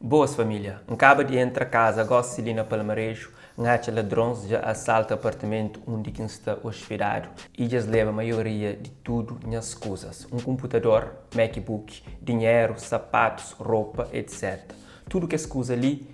Boas família, acaba de entrar a casa, gosta de ir na Palmarejo, ngacha ladrões já assalta apartamento onde quem está hospedado e já leva a maioria de tudo nas coisas, um computador, MacBook, dinheiro, sapatos, roupa, etc. Tudo que as coisas ali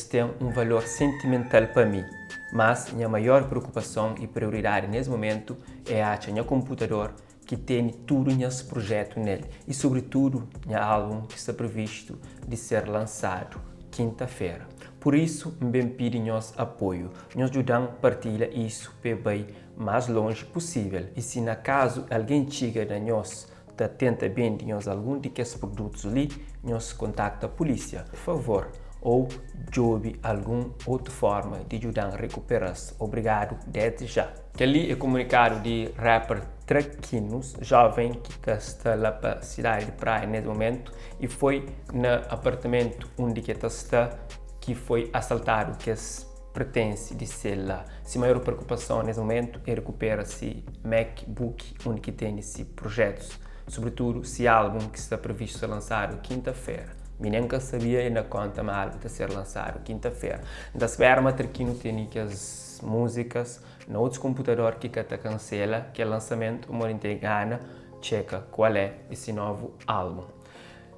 tem um valor sentimental para mim, mas minha maior preocupação e prioridade nesse momento é achar meu computador que tem tudo nesse projeto nele e sobretudo meu álbum que está previsto de ser lançado quinta-feira. Por isso, me pedi nosso apoio, nos ajudam a partilhar isso para bem mais longe possível. E se na caso alguém chega a nós tenta bem de nós algum desses produtos ali, nos contacta a polícia, por favor, ou jobe alguma outra forma de ajudar a recuperar-se. Obrigado desde já. Que ali é comunicado de rapper Traquinos, jovem que está lá para a cidade de Praia nesse momento e foi no apartamento onde que está que foi assaltado, que pertence de ser lá. Se maior preocupação nesse momento é recuperar-se MacBook onde que tem esse projetos, sobretudo se álbum que está previsto ser lançado quinta-feira. Eu nunca sabia ainda quanto o álbum está ser lançado quinta-feira. Da espera mas que não tem que as músicas no outro computador que te cancela que é lançamento uma gana checa qual é esse novo álbum.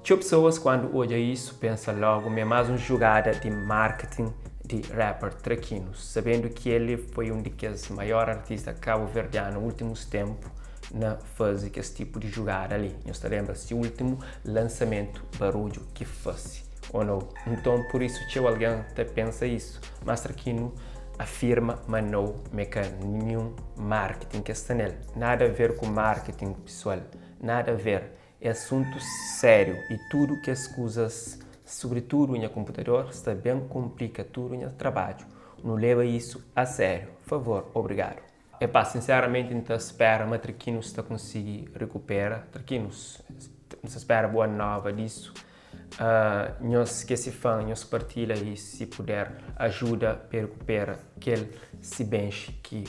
Tinha pessoas quando olham isso pensam logo é mais uma jogada de marketing de rapper Traquinos, sabendo que ele foi um dos maiores artistas cabo-verdianos nos últimos tempos na fase que esse tipo de jogada ali. Nós lembra-se do último lançamento barulho que fosse ou não. Então por isso tinha alguém que pensa isso, mas Traquino afirma, mas não nenhum marketing que está nele. Nada a ver com marketing pessoal, nada a ver. É assunto sério e tudo que as coisas, sobretudo no computador, está bem complica tudo no trabalho. Não leva isso a sério. Por favor, obrigado. Sinceramente, então espera, mas Traquinos está conseguir recuperar. Traquinos, não se espera boa nova disso. Nós que se fã, nós partilha e se puder ajuda para recuperar aquele se bem que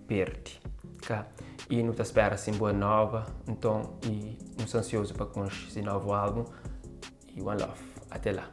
perde. Tá? E não te espera assim boa nova, então e não ansioso para conhecer esse novo álbum e one love. Até lá.